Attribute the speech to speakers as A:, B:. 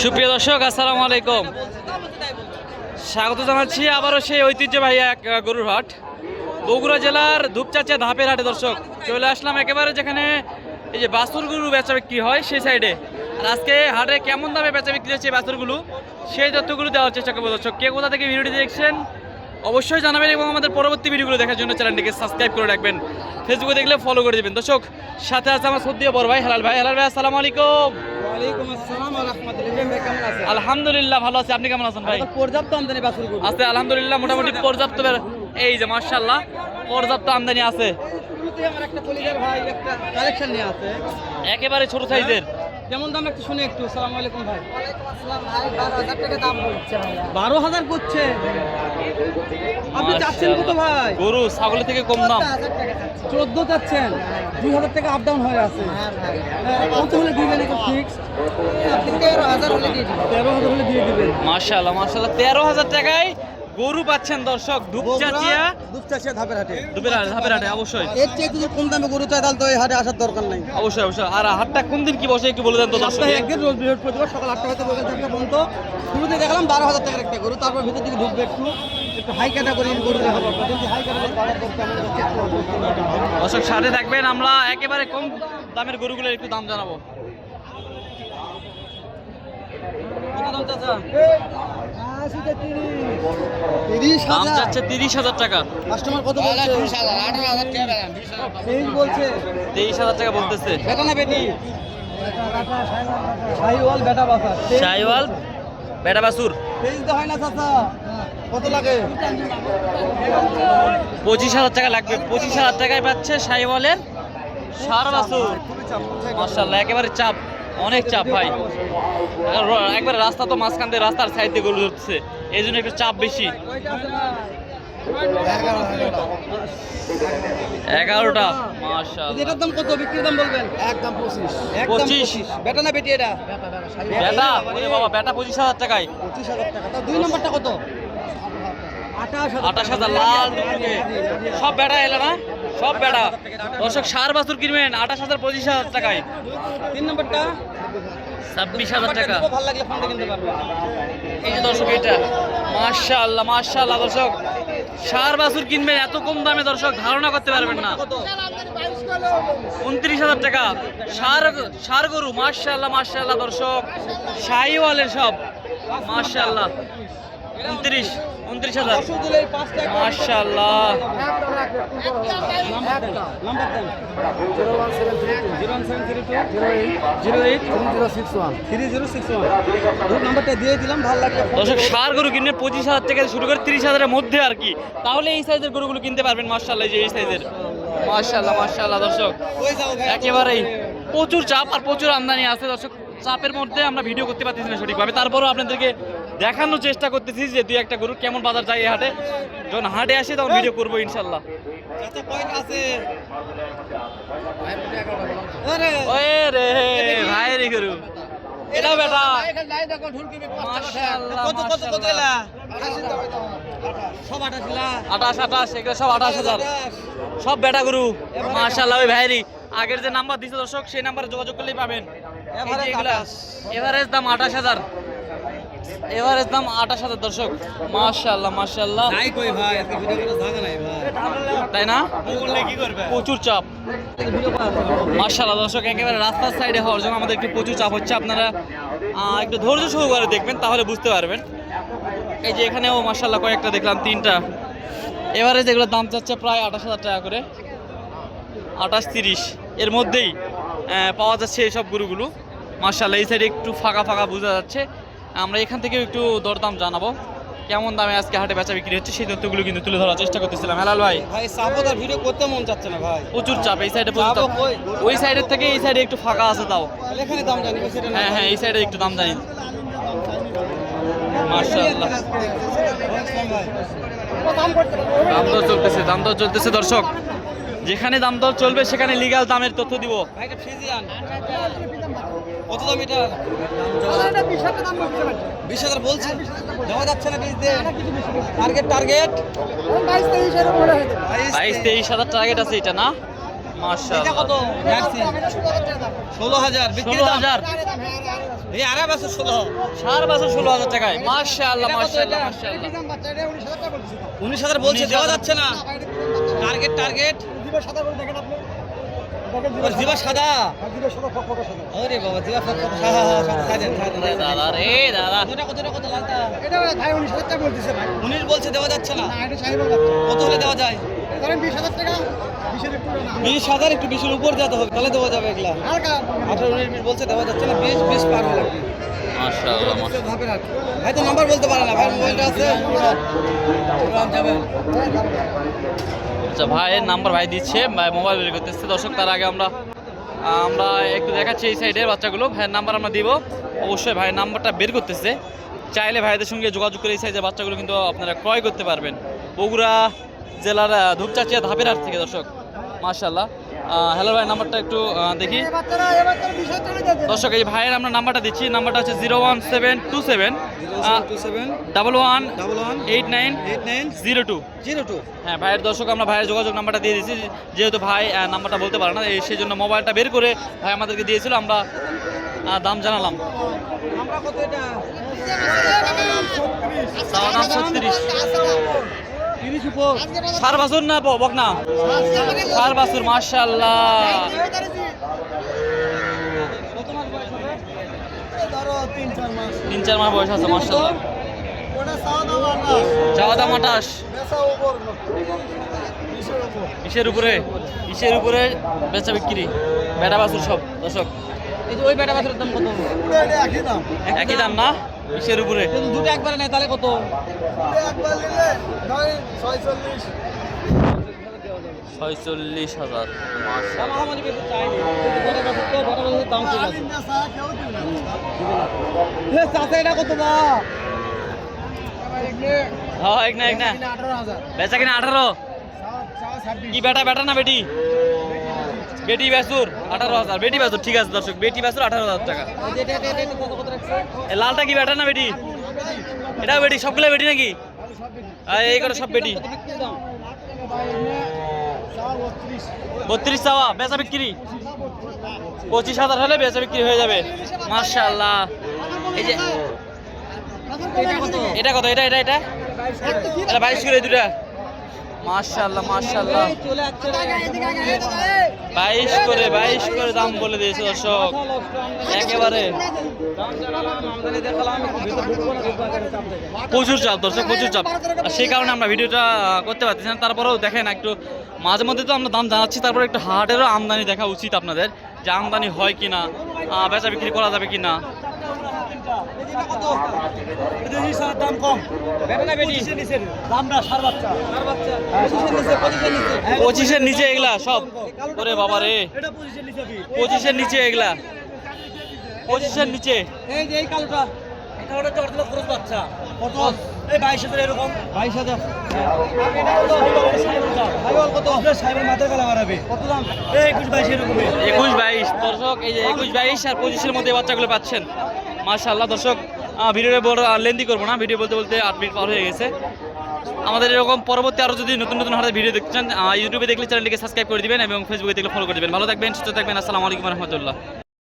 A: সুপ্রিয় দর্শক, আসসালামু আলাইকুম। স্বাগত জানাচ্ছি আবারও সেই ঐতিহ্যবাহী এক গরুর হাট, বগুড়া জেলার ধূপচাচিয়া ধাপের হাটে। দর্শক, চলে আসলাম একেবারে যেখানে এই যে বাছুর গরু বেচা বিক্রি হয় সেই সাইডে। আর আজকে হাটে কেমন দামে বেচা বিক্রি হচ্ছে এই বাছুরগুলো, সেই তথ্যগুলো দেওয়ার চেষ্টা করবো। দর্শক, কে কোথা থেকে ভিডিওটি দেখছেন অবশ্যই জানাবেন এবং আমাদের পরবর্তী ভিডিওগুলো দেখার জন্য চ্যানেলটিকে সাবস্ক্রাইব করে রাখবেন। ফেসবুকে দেখলে ফলো করে দেবেন। দর্শক, সাথে আছে আমার সদ্য বড় ভাই হেলাল ভাই। হেলাল ভাই, আসসালামু আলাইকুম।
B: ওয়ালাইকুম আসসালাম ওয়া রাহমাতুল্লাহি। ভাই কেমন আছেন?
A: আলহামদুলিল্লাহ ভালো আছি, আপনি কেমন আছেন ভাই?
B: পর্যাপ্ত আমদানি বাছুর গরু
A: আছে আলহামদুলিল্লাহ, মোটামুটি পর্যাপ্ত। এই যে মাশাআল্লাহ পর্যাপ্ত আমদানি আছে।
B: শুরুতে আমার একটা কলিজার ভাই একটা কালেকশন নিয়ে আছে,
A: একেবারে ছোট সাইজের।
B: কেমন দাম একটু শুনে একটু। আসসালামু আলাইকুম ভাই। ওয়ালাইকুম আসসালাম ভাই। 12000 টাকা দাম বলছে ভাই। 12000 করছে? আপনি চাচ্ছেন কত ভাই?
A: গরু ছাগলের থেকে কম দাম
B: 14 চাচ্ছেন? 2000 টাকা আপ ডাউন হয়ে আছে। হ্যাঁ, কত হলে দিবেন এটা ফিক্স? আপনি 13000 হলে দিয়ে দিবেন। 13000 হলে দিয়ে দিবেন।
A: মাশাআল্লাহ মাশাআল্লাহ, 13000 টাকায় গরু পাচ্ছেন দর্শক, ধূপচাচিয়া
B: ধাপের হাটে।
A: ধাপের হাটে। অবশ্যই
B: এর চেয়ে যদি কম দামে গরু চাই তাহলে তো এই হাটে আসার দরকার নাই।
A: অবশ্যই অবশ্যই। আর হাটটা কোন দিন কি বসে একটু বলে দেন তো দর্শক।
B: সপ্তাহে একদিন, রোজ বৃহস্পতিবার সকাল 8টা হতে বিকেল 4টা পর্যন্ত। শুরুতে দেখলাম 12000 টাকার একটা গরু, তারপর ভিতর দিকে ঢুকবে একটু হাই ক্যাটাগরির গরু দেখাবো। কিন্তু হাই ক্যাটাগরির বাজার দর কেমন যাচ্ছে
A: দর্শক, সাথে থাকবেন, আমরা একেবারে কম দামের গরুগুলোর একটু দাম জানাবো।
B: কত দাম চাচা?
A: দাম যাচ্ছে 30,000 টাকা।
B: কাস্টমার কত বলছে? 18,000 টাকা বলছে।
A: 23,000 টাকা বলতেছে।
B: বেটা না বেটি? শাহিওয়াল বেটা বাছার।
A: শাহিওয়াল বেটা বাছুর।
B: তেইশ তো হয় না চাচা, কত লাগে?
A: 25,000 টাকা লাগবে। 25,000 টাকায় পাচ্ছে শাহিওয়ালের সার বাছুর। মাশাআল্লাহ, একেবারে চাপ, অনেক চাপ ভাই। একবারে রাস্তা তো মাঝখান দিয়ে, রাস্তার সাইড দিয়ে গরু ধরছে, এই জন্য একটু চাপ বেশি। 11টা। মাশাআল্লাহ,
B: এটার দাম কত? বিক্রির দাম বলবেন? একদম
A: 25।
B: বেটা না বেটি এটা?
A: বেটা। ওরে বাবা, বেটা 25,000 টাকায়।
B: 25,000 টাকা। তা দুই নম্বরটা কত?
A: 28,000 লাল টুকটুকে। সব বেটা এলো না, সব বেটা। দর্শক, সার বাছুর কিনবেন 28,000 25,000 টাকায়।
B: তিন নম্বরটা
A: 26,000 টাকা।
B: ভালো লাগলে ফোনটা কিনতে পারবেন।
A: এই যে দর্শক, এটা মাশাআল্লাহ মাশাআল্লাহ। দর্শক, সার বাছুর কিনবেন এত কম দামে, দর্শক ধারণা করতে পারবেন না। 29,000 টাকা সার গরু। মাশাআল্লাহ মাশাআল্লাহ। দর্শক, শাহিওয়ালের সব। মাশাআল্লাহ, 29,000 মাশাআল্লাহ।
B: নাম্বারটা দিয়ে দিলাম, ভালো লাগলে।
A: দর্শক, সার গরু কিনবেন 25,000 থেকে শুরু করে 30,000-এর মধ্যে আর কি, তাহলে এই সাইজের গরুগুলো কিনতে পারবেন। মাশাআল্লাহ, এই যে এই সাইজের। মাশাআল্লাহ মাশাআল্লাহ। দর্শক, একেবারেই প্রচুর চাপ আর প্রচুর আমদানি আছে। দর্শক, চাপের মধ্যে আমরা ভিডিও করতে পারতেছি না সঠিকভাবে, তারপরও আপনাদেরকে দেখানোর চেষ্টা করতেছি যে দুই একটা গরু কেমন বাজার যায় এই হাটে। যখন হাটে আসে তখন ভিডিও করবো ইনশাল্লাহ। ওই রে ভাই রে গরু, এটা বেটা। মাশাআল্লাহ মাশাআল্লাহ। 28 এগুলো সব 28,000, সব বেটা গরু। মাশাআল্লাহ। ওই ভাইরি আগের যে নাম্বার দিছে দর্শক, সেই নাম্বারে যোগাযোগ করলেই পাবেন। এভারেজ দাম 28,000, এভারেজ দাম 28,000 দর্শক। মাশাআল্লাহ মাশাআল্লাহ। তাই না, প্রচুর চাপ। মাশাআল্লাহ দর্শক, একেবারে রাস্তার সাইডে হওয়ার জন্য আমাদের একটু প্রচুর চাপ হচ্ছে। আপনারা একটু ধৈর্য সহকারে দেখবেন, তাহলে বুঝতে পারবেন। এই যে এখানেও মাশাআল্লাহ কয়েকটা দেখলাম, 3টা। এভারেজ এগুলোর দাম চাচ্ছে প্রায় 28,000 টাকা করে। 28-30 এর মধ্যেই পাওয়া যাচ্ছে এইসব গরুগুলো। মাশাআল্লাহ, এই সাইডে একটু ফাঁকা ফাঁকা বোঝা যাচ্ছে। আমরা এখান থেকে একটু দরদাম জানাবো, কেমন দামে আজকে হাটে বেচা বিক্রি হচ্ছে সেই তথ্যগুলো কিন্তু তুলে ধরার চেষ্টা করতেছিলাম। হেলাল ভাই,
B: চাপদার ভিডিও করতে মন চাচ্ছে না ভাই,
A: প্রচুর চাপ এই সাইডে। ওই সাইডের থেকে এই সাইডে একটু ফাঁকা আছে তাও।
B: এখানে দাম জানি।
A: হ্যাঁ হ্যাঁ, এই সাইডে একটু দাম জানি। মাশাআল্লাহ, দাম দর চলতেছে দর্শক। যেখানে দাম দর চলবে সেখানে লিগ্যাল দামের তথ্য দিব।
B: কত দাম এটা? 20,000 বলছে, দেওয়া যাচ্ছে না। টার্গেট 22-23,000
A: টার্গেট আছে এটা না? মাশাআল্লাহ
B: কত জার্সি 16000 বিক্রি দাম
A: 16000
B: এই আড়াই বছর 16
A: 4 বছর 16000 টাকায় মাশাআল্লাহ মাশাআল্লাহ
B: 19000 বলছে দেওয়া যাচ্ছে না টার্গেট জিবা সাদা আরে বাবা জিবা সাদা
A: দাদা রে দাদা
B: কত লালটা এটা ভাই 19000 টাকা বলতেছে ভাই 19 বলছে দেওয়া যাচ্ছে না এটা সাহেবের বাচ্চা কত হলে দেওয়া যায় ধরেন 20000 টাকা 20000 একটু 20 এর উপর যেতে হবে তাহলে দেওয়া যাবে এগুলা হালকা 18 19 মিনিট বলছে দেওয়া যাচ্ছে না 20 পার হয়ে লাগবে
A: মাশাআল্লাহ
B: ভাই তো নাম্বার বলতে পারে না ভাই মোবাইলটা আছে যাবেন
A: আচ্ছা ভাইয়ের নাম্বার ভাই দিচ্ছে ভাই মোবাইল বের করতেছে দর্শক তার আগে আমরা একটু দেখাচ্ছি এই সাইডের বাচ্চাগুলো ভাইয়ের নাম্বার আমরা দিব অবশ্যই ভাইয়ের নাম্বারটা বের করতেছে চাইলে ভাইদের সঙ্গে যোগাযোগ করে এই সাইজের বাচ্চাগুলো কিন্তু আপনারা ক্রয় করতে পারবেন বগুড়া জেলার ধূপচাচিয়া ধাপের হাট থেকে দর্শক মাশাআল্লাহ হ্যালো ভাই নাম্বারটা একটু দেখি দর্শক এই ভাইয়ের আমরা নাম্বারটা দিচ্ছি নাম্বারটা হচ্ছে 01727 118902 হ্যাঁ ভাইয়ের দর্শক আমরা ভাইয়ের যোগাযোগ নাম্বারটা দিয়ে দিচ্ছি যেহেতু ভাই নাম্বারটা বলতে পারে না সেই জন্য মোবাইলটা বের করে ভাই আমাদেরকে দিয়েছিল আমরা দাম জানালাম দাম 36 4 বছর না বক না 4 বছর মাশাআল্লাহ 3-4 মাস বয়স আছে মাশাআল্লাহ চাওয়া দাম 28 ইসের উপরে বেচা বিক্রি বেটা বাছুর সব দর্শক
B: এই যে ওই বেটা বাছুরের দাম কত
A: একই দাম না ইসের উপরে
B: দুটো একবারে নেই তাহলে কত একবার নিলে
A: 46,000
B: এটা কত বা
A: হ্যাঁ এক না বেচা কিনা 18 কি বেটা না বেটি বাছুর 18,000 বেটি বাছুর ঠিক আছে দর্শক বেটি বাছুর 18,000 টাকা এই লালটা কি বেটা না বেটি এটাও বেটি সবগুলো বেটি নাকি এই করে সব বেটি 32 চাওয়া বেচা বিক্রি 25,000 হলে বেচা বিক্রি হয়ে যাবে মাশাআল্লাহ এই যে এটা কত এটা 22 করে দুটা মাশাআল্লাহ 22 করে দাম বলে দিয়েছে দর্শক একেবারে প্রচুর চাপ দর্শক প্রচুর চাপ আর সেই কারণে আমরা ভিডিওটা করতে পারতেছি না তারপরেও দেখেন একটু মাঝে মধ্যে তো আমরা দাম জানাচ্ছি তারপরে একটু হাটেরও আমদানি দেখা উচিত আপনাদের যে আমদানি হয় কিনা বেচা বিক্রি করা যাবে কিনা
B: দাম কম দামটা
A: 25-এর নিচে এগুলা সব ওরে বাবা রে 25-এর নিচে এগুলা 25-এর নিচে
B: এই যে এই কালোটা খরচ বাচ্চা কত এই 22,000 এরকম 22,000 কত সাহেবের মাথার কালা বাড়াবে কত দাম এই 21-22 এরকম
A: 21-22 দর্শক এই যে 21-22 আর 25-এর মধ্যে বাচ্চাগুলো পাচ্ছেন মাশাআল্লাহ দর্শক ভিডিওটা বড় লেন্দি করবো না ভিডিও বলতে 8 মিনিট পার হয়ে গেছে আমাদের এরকম পরবর্তী আরও যদি নতুন হাতে ভিডিও দেখতে চান ইউটিউবে দেখলে চ্যানেলটিকে সাবস্ক্রাইব করে দিবেন এবং ফেসবুকে দেখলে ফলো করে দিবেন ভালো থাকবেন সুস্থ থাকবেন আসসালামু আলাইকুম রহমতুল্লাহ